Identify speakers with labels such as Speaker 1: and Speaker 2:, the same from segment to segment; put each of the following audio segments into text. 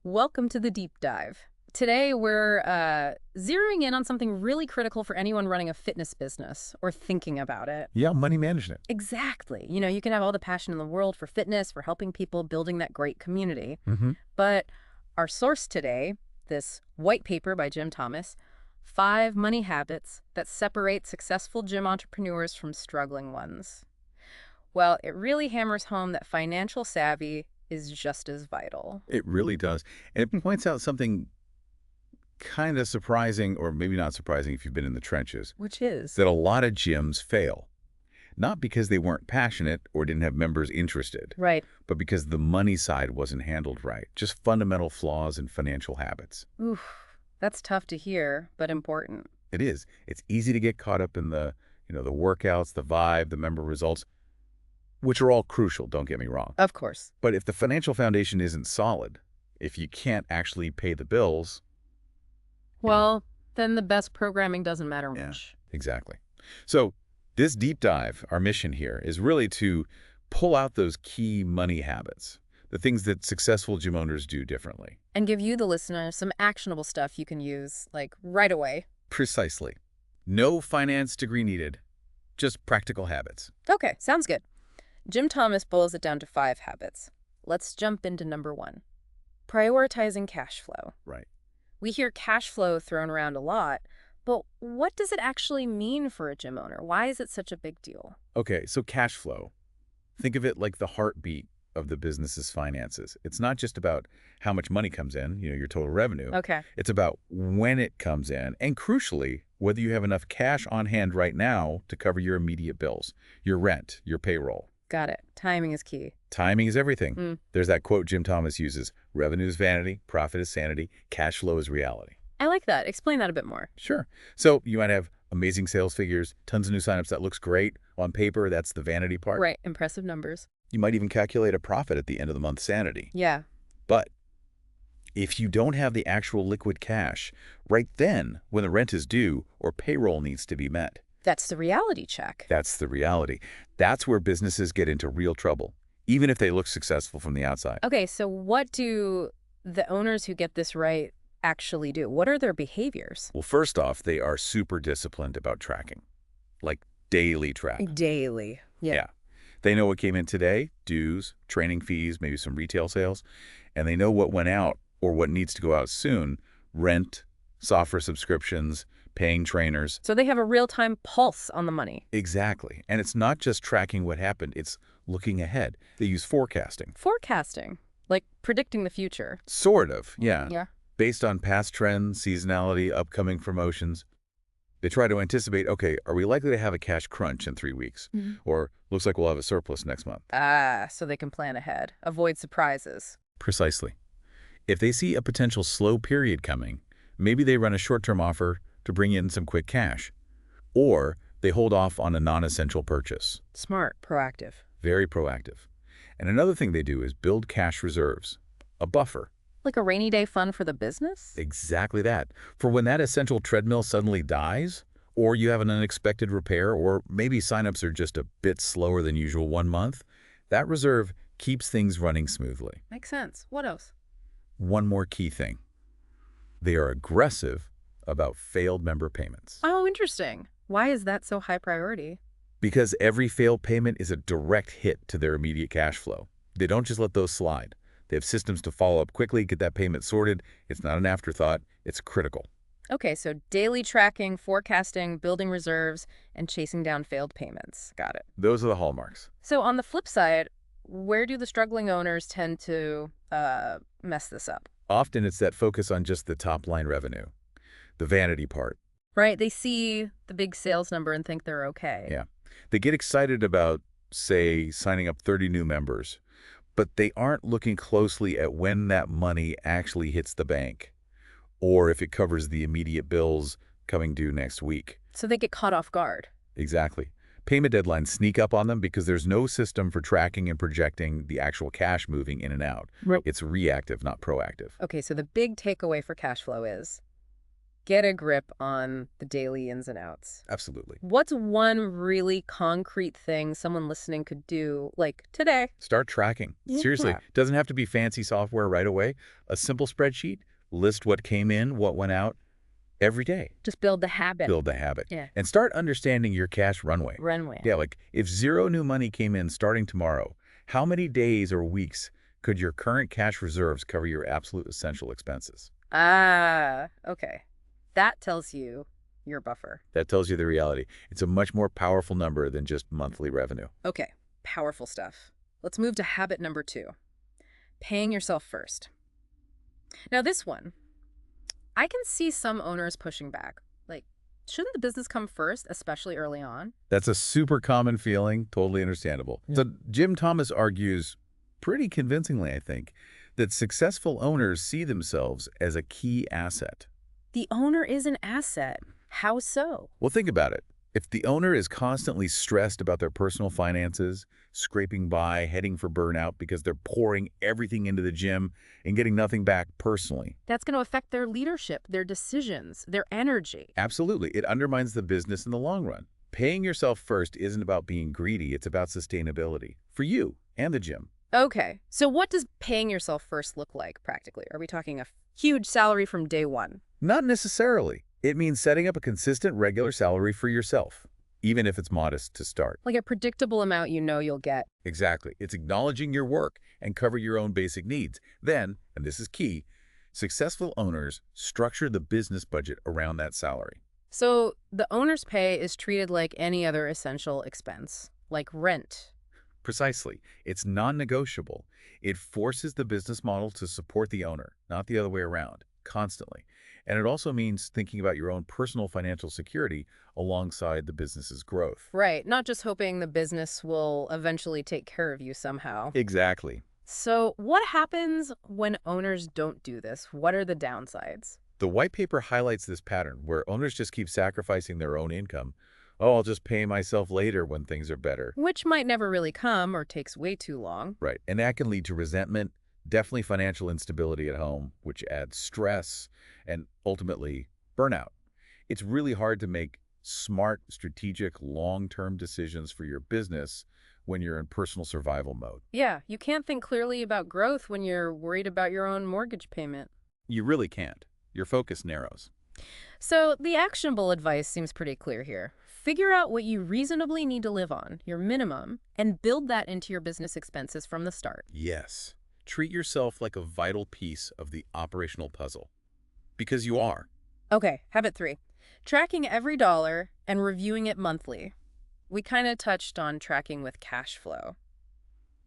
Speaker 1: Welcome to the deep dive. Today, we're zeroing in on something really critical for anyone running a fitness business or thinking about it.
Speaker 2: Yeah, money management.
Speaker 1: Exactly. You can have all the passion in the world for fitness, for helping people, building that great community.
Speaker 2: hmm
Speaker 1: But our source today, this white paper by Jim Thomas, 5 Money Habits That Separate Successful Gym Entrepreneurs from Struggling Ones. Well, it really hammers home that financial savvy is just as vital.
Speaker 2: It really does. And it points out something kind of surprising, or maybe not surprising if you've been in the trenches,
Speaker 1: Which is?
Speaker 2: that a lot of gyms fail. Not because they weren't passionate or didn't have members interested,
Speaker 1: Right.
Speaker 2: but because the money side wasn't handled right. Just fundamental flaws in financial habits.
Speaker 1: Oof, that's tough to hear, but important.
Speaker 2: It is. It's easy to get caught up in the workouts, the vibe, the member results, which are all crucial, don't get me wrong.
Speaker 1: Of course.
Speaker 2: But if the financial foundation isn't solid, if you can't actually pay the bills,
Speaker 1: Well, then the best programming doesn't matter
Speaker 2: yeah,
Speaker 1: much.
Speaker 2: exactly. So this deep dive, our mission here, is really to pull out those key money habits, the things that successful gym owners do differently.
Speaker 1: And give you, the listener, some actionable stuff you can use, like right away.
Speaker 2: Precisely. No finance degree needed, just practical habits.
Speaker 1: Okay, sounds good. Jim Thomas boils it down to 5 habits. Let's jump into number 1. Prioritizing cash flow.
Speaker 2: Right.
Speaker 1: We hear cash flow thrown around a lot, but what does it actually mean for a gym owner? Why is it such a big deal?
Speaker 2: Okay, so cash flow. Think of it like the heartbeat of the business's finances. It's not just about how much money comes in, your total revenue.
Speaker 1: Okay.
Speaker 2: It's about when it comes in, and crucially, whether you have enough cash on hand right now to cover your immediate bills, your rent, your payroll.
Speaker 1: Got it. Timing is key.
Speaker 2: Timing is everything.
Speaker 1: Mm.
Speaker 2: There's that quote Jim Thomas uses, revenue is vanity, profit is sanity, cash flow is reality.
Speaker 1: I like that. Explain that a bit more.
Speaker 2: Sure. So you might have amazing sales figures, tons of new signups. That looks great. On paper, that's the vanity part.
Speaker 1: Right. Impressive numbers.
Speaker 2: You might even calculate a profit at the end of the month sanity.
Speaker 1: Yeah.
Speaker 2: But if you don't have the actual liquid cash, right then, when the rent is due or payroll needs to be met,
Speaker 1: That's the reality check.
Speaker 2: that's the reality. That's where businesses get into real trouble, even if they look successful from the outside.
Speaker 1: Okay, so what do the owners who get this right actually do? What are their behaviors?
Speaker 2: Well, first off, they are super disciplined about tracking, like daily track.
Speaker 1: Daily.
Speaker 2: Yeah. They know what came in today, dues, training fees, maybe some retail sales, and they know what went out or what needs to go out soon, rent, software subscriptions, paying trainers.
Speaker 1: So they have a real-time pulse on the money.
Speaker 2: Exactly. And it's not just tracking what happened, it's looking ahead. They use forecasting.
Speaker 1: Forecasting, like predicting the future.
Speaker 2: Sort of, yeah.
Speaker 1: Yeah.
Speaker 2: Based on past trends, seasonality, upcoming promotions. They try to anticipate, okay, are we likely to have a cash crunch in 3 weeks?
Speaker 1: Mhm.
Speaker 2: Or looks like we'll have a surplus next month.
Speaker 1: Ah, so they can plan ahead, avoid surprises.
Speaker 2: Precisely. If they see a potential slow period coming, maybe they run a short-term offer to bring in some quick cash. Or they hold off on a non-essential purchase.
Speaker 1: Smart, proactive.
Speaker 2: Very proactive. And another thing they do is build cash reserves, a buffer.
Speaker 1: Like a rainy day fund for the business?
Speaker 2: Exactly that. For when that essential treadmill suddenly dies, or you have an unexpected repair, or maybe signups are just a bit slower than usual 1 month, that reserve keeps things running smoothly.
Speaker 1: Makes sense. What else?
Speaker 2: One more key thing. They are aggressive about failed member payments.
Speaker 1: Oh, interesting. Why is that so high priority?
Speaker 2: Because every failed payment is a direct hit to their immediate cash flow. They don't just let those slide. They have systems to follow up quickly, get that payment sorted. It's not an afterthought. It's critical.
Speaker 1: Okay, so daily tracking, forecasting, building reserves, and chasing down failed payments. Got it.
Speaker 2: Those are the hallmarks.
Speaker 1: So on the flip side, where do the struggling owners tend to mess this up?
Speaker 2: Often it's that focus on just the top-line revenue, the vanity part.
Speaker 1: Right? They see the big sales number and think they're okay.
Speaker 2: Yeah. They get excited about, say, signing up 30 new members, but they aren't looking closely at when that money actually hits the bank or if it covers the immediate bills coming due next week.
Speaker 1: So they get caught off guard.
Speaker 2: Exactly. Payment deadlines sneak up on them because there's no system for tracking and projecting the actual cash moving in and out.
Speaker 1: Right.
Speaker 2: It's reactive, not proactive.
Speaker 1: Okay, so the big takeaway for cash flow is Get a grip on the daily ins and outs.
Speaker 2: Absolutely.
Speaker 1: What's one really concrete thing someone listening could do, like today?
Speaker 2: Start tracking. Seriously,
Speaker 1: Yeah.
Speaker 2: doesn't have to be fancy software right away. A simple spreadsheet, list what came in, what went out every day.
Speaker 1: Just build the habit.
Speaker 2: Build the habit.
Speaker 1: Yeah.
Speaker 2: And start understanding your cash runway.
Speaker 1: Runway.
Speaker 2: Yeah, like if zero new money came in starting tomorrow, how many days or weeks could your current cash reserves cover your absolute essential expenses?
Speaker 1: Ah, okay. That tells you your buffer.
Speaker 2: That tells you the reality. It's a much more powerful number than just monthly revenue.
Speaker 1: Okay, powerful stuff. Let's move to habit number 2, paying yourself first. Now this one, I can see some owners pushing back. Like, shouldn't the business come first, especially early on?
Speaker 2: That's a super common feeling, totally understandable. So Jim Thomas argues pretty convincingly, I think, that successful owners see themselves as a key asset.
Speaker 1: The owner is an asset. How so?
Speaker 2: Well, think about it. If the owner is constantly stressed about their personal finances, scraping by, heading for burnout because they're pouring everything into the gym and getting nothing back personally.
Speaker 1: That's going to affect their leadership, their decisions, their energy.
Speaker 2: Absolutely. It undermines the business in the long run. Paying yourself first isn't about being greedy. It's about sustainability for you and the gym.
Speaker 1: Okay, so what does paying yourself first look like practically? Are we talking a huge salary from day one?
Speaker 2: Not necessarily. It means setting up a consistent, regular salary for yourself, even if it's modest to start.
Speaker 1: Like a predictable amount you know you'll get.
Speaker 2: Exactly. It's acknowledging your work and cover your own basic needs. Then, and this is key, successful owners structure the business budget around that salary.
Speaker 1: So the owner's pay is treated like any other essential expense, like rent.
Speaker 2: Precisely. It's non-negotiable. It forces the business model to support the owner, not the other way around, constantly. And it also means thinking about your own personal financial security alongside the business's growth.
Speaker 1: Right, not just hoping the business will eventually take care of you somehow.
Speaker 2: Exactly.
Speaker 1: So what happens when owners don't do this? What are the downsides?
Speaker 2: The white paper highlights this pattern where owners just keep sacrificing their own income. Oh, I'll just pay myself later when things are better.
Speaker 1: Which might never really come or takes way too long.
Speaker 2: Right. And that can lead to resentment, definitely financial instability at home, which adds stress and ultimately burnout. It's really hard to make smart, strategic, long-term decisions for your business when you're in personal survival mode.
Speaker 1: Yeah, you can't think clearly about growth when you're worried about your own mortgage payment.
Speaker 2: You really can't. Your focus narrows.
Speaker 1: So the actionable advice seems pretty clear here. Figure out what you reasonably need to live on, your minimum, and build that into your business expenses from the start.
Speaker 2: Yes. Treat yourself like a vital piece of the operational puzzle. Because you are.
Speaker 1: Okay, habit 3. Tracking every dollar and reviewing it monthly. We kind of touched on tracking with cash flow.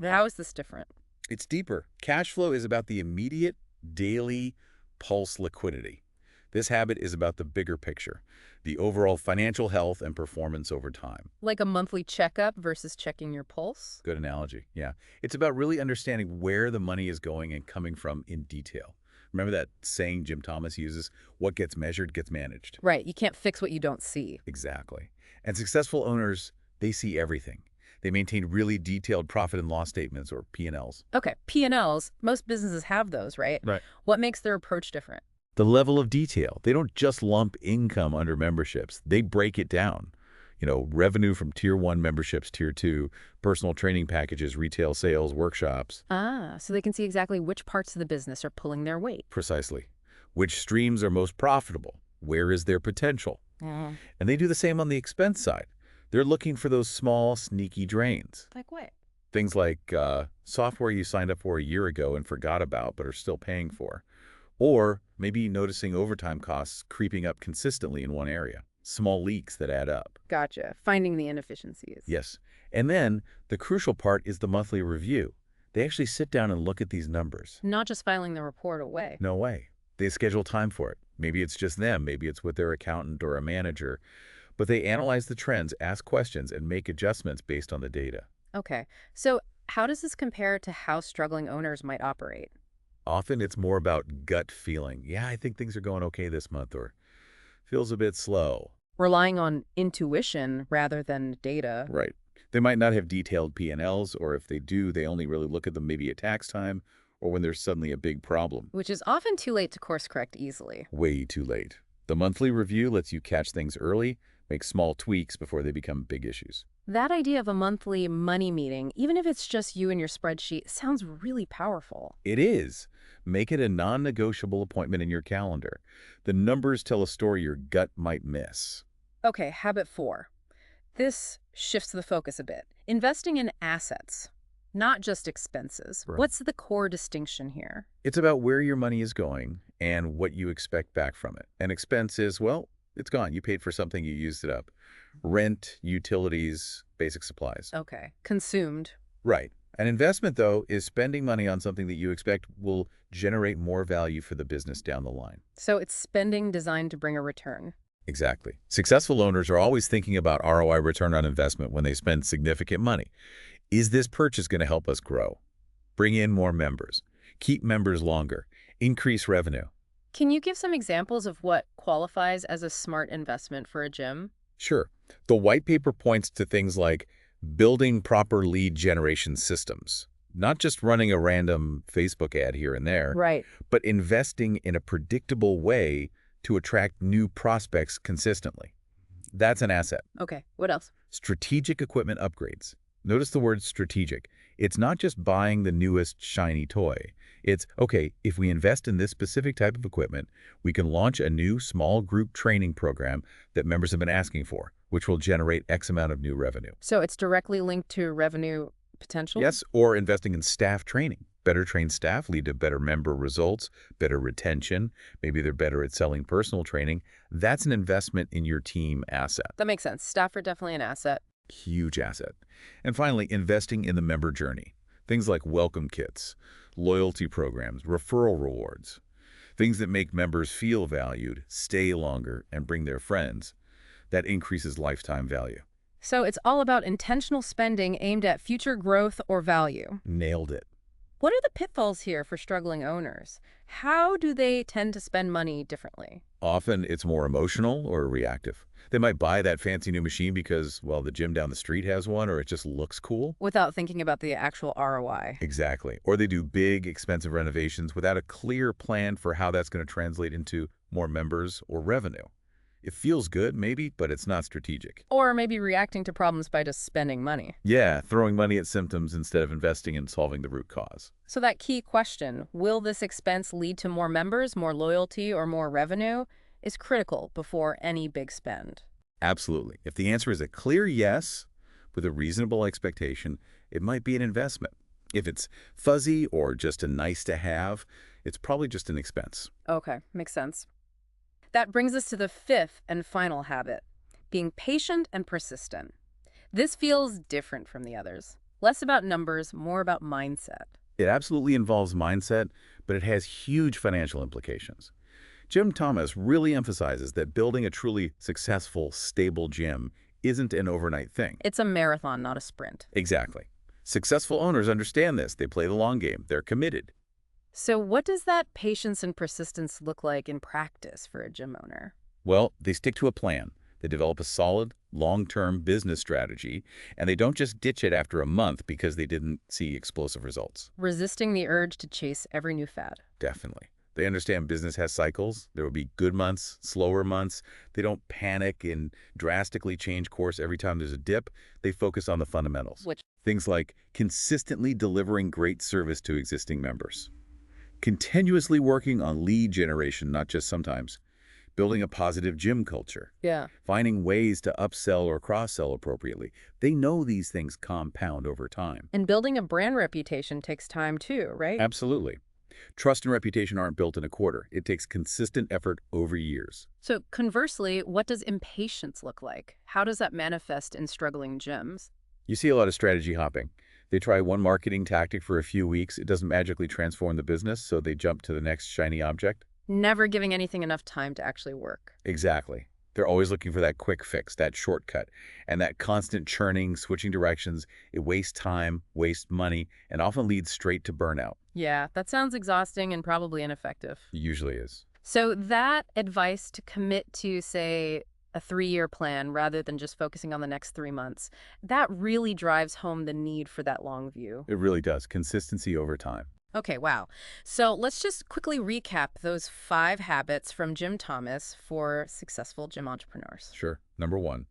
Speaker 1: How is this different?
Speaker 2: It's deeper. Cash flow is about the immediate, daily pulse liquidity. This habit is about the bigger picture, the overall financial health and performance over time.
Speaker 1: Like a monthly checkup versus checking your pulse?
Speaker 2: Good analogy, yeah. It's about really understanding where the money is going and coming from in detail. Remember that saying Jim Thomas uses, what gets measured gets managed.
Speaker 1: Right, you can't fix what you don't see.
Speaker 2: Exactly. And successful owners, they see everything. They maintain really detailed profit and loss statements or P&Ls.
Speaker 1: Okay, P&Ls, most businesses have those, right?
Speaker 2: Right.
Speaker 1: What makes their approach different?
Speaker 2: The level of detail. They don't just lump income under memberships. They break it down. Revenue from Tier 1 memberships, Tier 2, personal training packages, retail sales, workshops.
Speaker 1: Ah, so they can see exactly which parts of the business are pulling their weight.
Speaker 2: Precisely. Which streams are most profitable? Where is their potential?
Speaker 1: Mm.
Speaker 2: And they do the same on the expense side. They're looking for those small, sneaky drains.
Speaker 1: Like what?
Speaker 2: Things like software you signed up for a year ago and forgot about but are still paying for. Or maybe noticing overtime costs creeping up consistently in one area. Small leaks that add up.
Speaker 1: Gotcha. Finding the inefficiencies.
Speaker 2: Yes. And then the crucial part is the monthly review. They actually sit down and look at these numbers.
Speaker 1: Not just filing the report away.
Speaker 2: No way. They schedule time for it. Maybe it's just them. Maybe it's with their accountant or a manager. But they analyze the trends, ask questions, and make adjustments based on the data.
Speaker 1: Okay. So how does this compare to how struggling owners might operate?
Speaker 2: Often it's more about gut feeling. Yeah, I think things are going okay this month, or feels a bit slow.
Speaker 1: Relying on intuition rather than data.
Speaker 2: Right. They might not have detailed P&Ls, or if they do, they only really look at them maybe at tax time or when there's suddenly a big problem.
Speaker 1: Which is often too late to course correct easily.
Speaker 2: Way too late. The monthly review lets you catch things early, make small tweaks before they become big issues.
Speaker 1: That idea of a monthly money meeting, even if it's just you and your spreadsheet, sounds really powerful.
Speaker 2: It is. Make it a non-negotiable appointment in your calendar. The numbers tell a story your gut might miss.
Speaker 1: Okay, habit 4. This shifts the focus a bit. Investing in assets, not just expenses.
Speaker 2: Right.
Speaker 1: What's the core distinction here?
Speaker 2: It's about where your money is going and what you expect back from it. An expense is, well, it's gone. You paid for something, you used it up. Rent, utilities, basic supplies.
Speaker 1: Okay, consumed.
Speaker 2: Right. An investment, though, is spending money on something that you expect will generate more value for the business down the line.
Speaker 1: So it's spending designed to bring a return.
Speaker 2: Exactly. Successful owners are always thinking about ROI, return on investment, when they spend significant money. Is this purchase going to help us grow? Bring in more members, keep members longer, increase revenue?
Speaker 1: Can you give some examples of what qualifies as a smart investment for a gym?
Speaker 2: Sure. The white paper points to things like building proper lead generation systems, not just running a random Facebook ad here and there,
Speaker 1: Right.
Speaker 2: but investing in a predictable way to attract new prospects consistently. That's an asset.
Speaker 1: Okay, what else?
Speaker 2: Strategic equipment upgrades. Notice the word strategic. It's not just buying the newest shiny toy. It's, okay, if we invest in this specific type of equipment, we can launch a new small group training program that members have been asking for, which will generate X amount of new revenue.
Speaker 1: So it's directly linked to revenue potential?
Speaker 2: Yes, or investing in staff training. Better trained staff lead to better member results, better retention. Maybe they're better at selling personal training. That's an investment in your team asset.
Speaker 1: That makes sense. Staff are definitely an asset.
Speaker 2: Huge asset. And finally, investing in the member journey. Things like welcome kits, loyalty programs, referral rewards. Things that make members feel valued, stay longer, and bring their friends. That increases lifetime value.
Speaker 1: So it's all about intentional spending aimed at future growth or value.
Speaker 2: Nailed it.
Speaker 1: What are the pitfalls here for struggling owners? How do they tend to spend money differently?
Speaker 2: Often it's more emotional or reactive. They might buy that fancy new machine because, well, the gym down the street has one or it just looks cool.
Speaker 1: Without thinking about the actual ROI.
Speaker 2: Exactly. Or they do big, expensive renovations without a clear plan for how that's going to translate into more members or revenue. It feels good, maybe, but it's not strategic.
Speaker 1: Or maybe reacting to problems by just spending money.
Speaker 2: Yeah, throwing money at symptoms instead of investing in solving the root cause.
Speaker 1: So that key question, will this expense lead to more members, more loyalty, or more revenue, is critical before any big spend.
Speaker 2: Absolutely. If the answer is a clear yes, with a reasonable expectation, it might be an investment. If it's fuzzy or just a nice to have, it's probably just an expense.
Speaker 1: Okay, makes sense. That brings us to the 5th and final habit, being patient and persistent. This feels different from the others. Less about numbers, more about mindset.
Speaker 2: It absolutely involves mindset, but it has huge financial implications. Jim Thomas really emphasizes that building a truly successful, stable gym isn't an overnight thing.
Speaker 1: It's a marathon, not a sprint.
Speaker 2: Exactly. Successful owners understand this. They play the long game. They're committed.
Speaker 1: So what does that patience and persistence look like in practice for a gym owner?
Speaker 2: Well, they stick to a plan. They develop a solid, long-term business strategy, and they don't just ditch it after a month because they didn't see explosive results.
Speaker 1: Resisting the urge to chase every new fad.
Speaker 2: Definitely. They understand business has cycles. There will be good months, slower months. They don't panic and drastically change course every time there's a dip. They focus on the fundamentals.
Speaker 1: Which?
Speaker 2: Things like consistently delivering great service to existing members. Continuously working on lead generation, not just sometimes. Building a positive gym culture.
Speaker 1: Yeah.
Speaker 2: Finding ways to upsell or cross-sell appropriately. They know these things compound over time.
Speaker 1: And building a brand reputation takes time too, right?
Speaker 2: Absolutely. Trust and reputation aren't built in a quarter. It takes consistent effort over years.
Speaker 1: So conversely, what does impatience look like? How does that manifest in struggling gyms?
Speaker 2: You see a lot of strategy hopping. They try one marketing tactic for a few weeks. It doesn't magically transform the business, so they jump to the next shiny object.
Speaker 1: Never giving anything enough time to actually work.
Speaker 2: Exactly. They're always looking for that quick fix, that shortcut. And that constant churning, switching directions, it wastes time, wastes money, and often leads straight to burnout.
Speaker 1: Yeah, that sounds exhausting and probably ineffective.
Speaker 2: It usually is.
Speaker 1: So that advice to commit to, say, a 3-year plan rather than just focusing on the next 3 months, that really drives home the need for that long view.
Speaker 2: It really does. Consistency over time.
Speaker 1: Okay, wow. So let's just quickly recap those 5 habits from Jim Thomas for successful gym entrepreneurs.
Speaker 2: Sure. Number 1,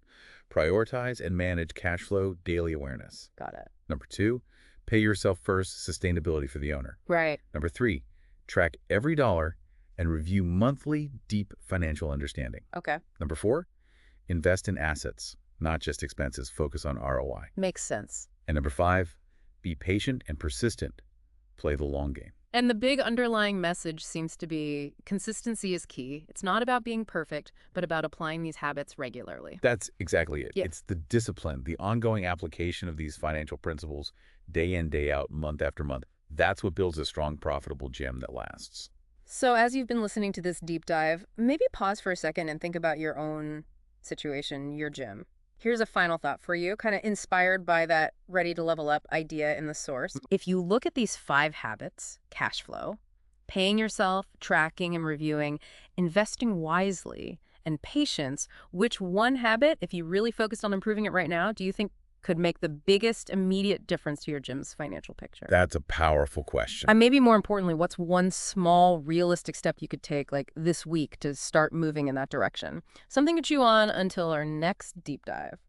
Speaker 2: prioritize and manage cash flow daily awareness.
Speaker 1: Got it.
Speaker 2: Number 2, pay yourself first, sustainability for the owner.
Speaker 1: Right.
Speaker 2: Number 3, track every dollar and review monthly deep financial understanding.
Speaker 1: Okay.
Speaker 2: Number 4, invest in assets, not just expenses. Focus on ROI.
Speaker 1: Makes sense.
Speaker 2: And number 5, be patient and persistent. Play the long game.
Speaker 1: And the big underlying message seems to be consistency is key. It's not about being perfect, but about applying these habits regularly.
Speaker 2: That's exactly it.
Speaker 1: Yeah.
Speaker 2: It's the discipline, the ongoing application of these financial principles day in, day out, month after month. That's what builds a strong, profitable gym that lasts.
Speaker 1: So as you've been listening to this deep dive, maybe pause for a second and think about your own situation, your gym. Here's a final thought for you, kind of inspired by that ready to level up idea in the source. If you look at these 5 habits, cash flow, paying yourself, tracking and reviewing, investing wisely, and patience, which one habit, if you really focused on improving it right now, do you think could make the biggest immediate difference to your gym's financial picture?
Speaker 2: That's a powerful question.
Speaker 1: And maybe more importantly, what's one small, realistic step you could take, like this week, to start moving in that direction? Something to chew on until our next deep dive.